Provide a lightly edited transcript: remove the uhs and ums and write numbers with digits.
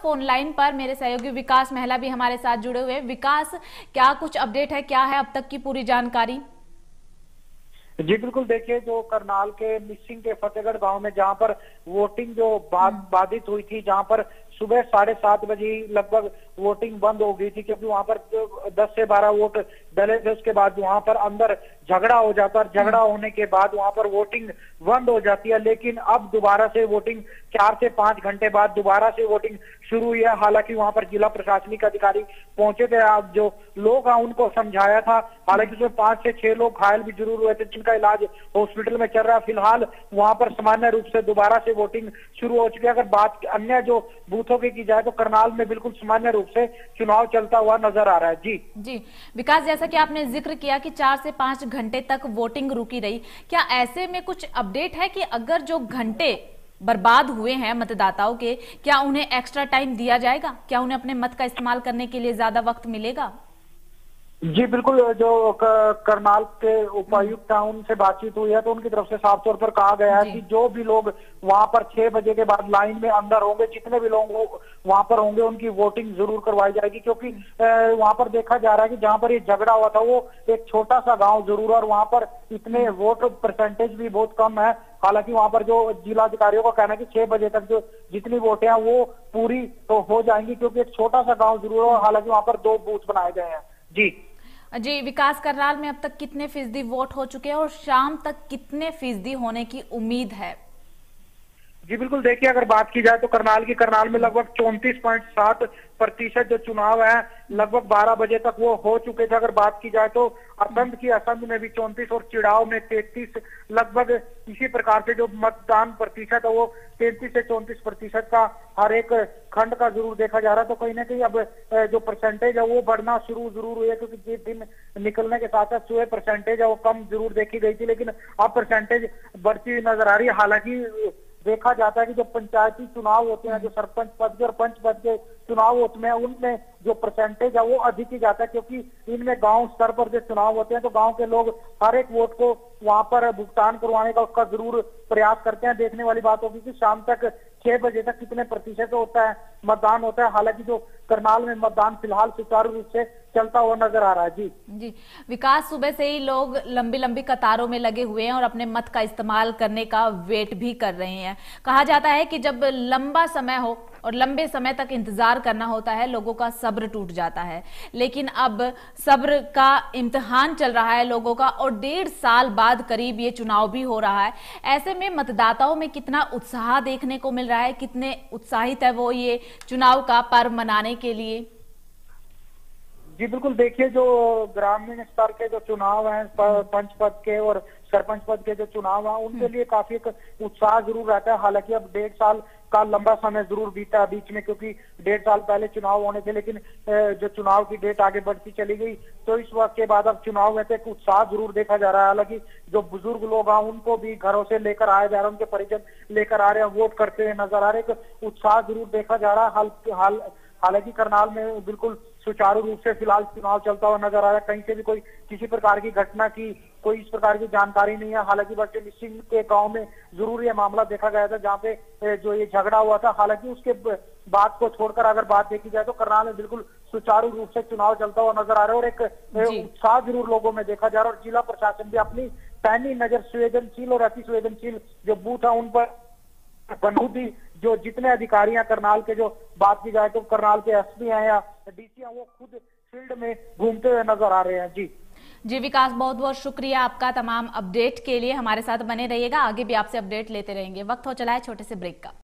Phone line पर मेरे सहयोगी विकास महला भी हमारे साथ जुड़े हुए हैं। विकास, क्या कुछ अपडेट है, क्या है अब तक की पूरी जानकारी? जी बिल्कुल, देखिए जो करनाल के मिसिंग के फतेहगढ़ गांव में जहां पर वोटिंग जो बाधित हुई थी, जहां पर सुबह 7:30 बजे लगभग वोटिंग बंद हो गई थी, क्योंकि वहां पर 10 से 12 वोट डले थे। उसके बाद वहां पर अंदर झगड़ा हो जाता है, झगड़ा होने के बाद वहां पर वोटिंग बंद हो जाती है। लेकिन अब दोबारा से वोटिंग 4 से 5 घंटे बाद दोबारा से वोटिंग शुरू हुई है। हालांकि वहां पर जिला प्रशासनिक अधिकारी पहुंचे थे, आप जो लोग हैं उनको समझाया था। हालांकि उसमें 5 से 6 लोग घायल भी जरूर हुए थे, जिनका इलाज हॉस्पिटल में चल रहा है। फिलहाल वहां पर सामान्य रूप से दोबारा से वोटिंग शुरू हो चुकी है। अगर बात अन्य जो बूथों की जाए तो करनाल में बिल्कुल सामान्य रूप से चुनाव चलता हुआ नजर आ रहा है। जी विकास, जैसा कि आपने जिक्र किया कि 4 से 5 घंटे तक वोटिंग रुकी रही, क्या ऐसे में कुछ अपडेट है कि अगर जो घंटे बर्बाद हुए हैं मतदाताओं के, क्या उन्हें एक्स्ट्रा टाइम दिया जाएगा? क्या उन्हें अपने मत का इस्तेमाल करने के लिए ज्यादा वक्त मिलेगा? जी बिल्कुल, जो करनाल के उपायुक्त हैं उनसे बातचीत हुई है तो उनकी तरफ से साफ तौर पर कहा गया है कि जो भी लोग वहां पर 6 बजे के बाद लाइन में अंदर होंगे, जितने भी लोग वहां पर होंगे, उनकी वोटिंग जरूर करवाई जाएगी। क्योंकि वहां पर देखा जा रहा है कि जहां पर ये झगड़ा हुआ था वो एक छोटा सा गांव जरूर है और वहां पर इतने वोट परसेंटेज भी बहुत कम है। हालांकि वहां पर जो जिलाधिकारियों का कहना है कि 6 बजे तक जो जितनी वोटें हैं वो पूरी तो हो जाएंगी, क्योंकि एक छोटा सा गांव जरूर है। हालांकि वहां पर 2 बूथ बनाए गए हैं। जी विकास, करनाल में अब तक कितने फीसदी वोट हो चुके हैं और शाम तक कितने फीसदी होने की उम्मीद है? जी बिल्कुल, देखिए अगर बात की जाए तो करनाल में लगभग 34.7% जो चुनाव है लगभग 12 बजे तक वो हो चुके थे। अगर बात की जाए तो असंध में भी 34 और चिड़ाव में 33, लगभग इसी प्रकार से जो मतदान प्रतिशत है वो 33 से 34% का हर एक खंड का जरूर देखा जा रहा है। तो कहीं ना कहीं अब जो परसेंटेज है वो बढ़ना जरूर हुई है, क्योंकि जिस दिन निकलने के साथ साथ जो परसेंटेज है वो कम जरूर देखी गई थी, लेकिन अब परसेंटेज बढ़ती हुई नजर आ रही है। हालांकि देखा जाता है कि जो पंचायती चुनाव होते हैं, जो सरपंच पद के और पंच पद के चुनाव होते हैं, उनमें जो परसेंटेज है वो अधिक ही जाता है, क्योंकि इनमें गांव स्तर पर जो चुनाव होते हैं तो गांव के लोग हर एक वोट को वहां पर भुगतान करवाने का उसका जरूर प्रयास करते हैं। देखने वाली बात होगी कि शाम तक 6 बजे तक कितने प्रतिशत होता है मतदान होता है। हालांकि जो करनाल में मतदान फिलहाल सुचारू रूप से चलता हुआ नजर आ रहा है। जी विकास, सुबह से ही लोग लंबी लंबी कतारों में लगे हुए हैं और अपने मत का इस्तेमाल करने का वेट भी कर रहे हैं। कहा जाता है कि जब लंबा समय हो और लंबे समय तक इंतजार करना होता है, लोगों का सब्र टूट जाता है। लेकिन अब सब्र का इम्तिहान चल रहा है लोगों का और 1.5 साल बाद करीब ये चुनाव भी हो रहा है। ऐसे में मतदाताओं में कितना उत्साह देखने को मिल रहा है, कितने उत्साहित है वो ये चुनाव का पर्व मनाने के लिए? जी बिल्कुल, देखिए जो ग्रामीण स्तर के जो चुनाव हैं, पंच पद के और सरपंच पद के जो चुनाव हैं, उनके लिए काफी एक उत्साह जरूर रहता है। हालांकि अब 1.5 साल का लंबा समय जरूर बीता बीच में, क्योंकि 1.5 साल पहले चुनाव होने थे, लेकिन जो चुनाव की डेट आगे बढ़ती चली गई तो इस वक्त के बाद अब चुनाव में तो एक उत्साह जरूर देखा जा रहा है। हालांकि जो बुजुर्ग लोग हैं उनको भी घरों से लेकर आया जा रहा है, उनके परिजन लेकर आ रहे हैं, वोट करते हुए नजर आ रहे हैं। एक उत्साह जरूर देखा जा रहा है। हालांकि करनाल में बिल्कुल सुचारू रूप से फिलहाल चुनाव चलता हुआ नजर आ रहा है। कहीं से भी कोई किसी प्रकार की घटना की कोई इस प्रकार की जानकारी नहीं है। हालांकि बस मिसिंग के गांव में जरूर ये मामला देखा गया था, जहां पे जो ये झगड़ा हुआ था। हालांकि उसके बात को छोड़कर अगर बात देखी जाए तो करनाल में बिल्कुल सुचारू रूप से चुनाव चलता हुआ नजर आ रहा है और एक उत्साह जरूर लोगों में देखा जा रहा है। और जिला प्रशासन भी अपनी पैनी नजर संवेदनशील और अति संवेदनशील जो बूथ है उन पर बंदूकी जो जितने अधिकारी हैं करनाल के, जो बात की जाए तो करनाल के एसपी हैं या डीसी हैं, वो खुद फील्ड में घूमते हुए नजर आ रहे हैं। जी विकास, बहुत बहुत शुक्रिया आपका तमाम अपडेट के लिए। हमारे साथ बने रहिएगा, आगे भी आपसे अपडेट लेते रहेंगे। वक्त हो चला है छोटे से ब्रेक का।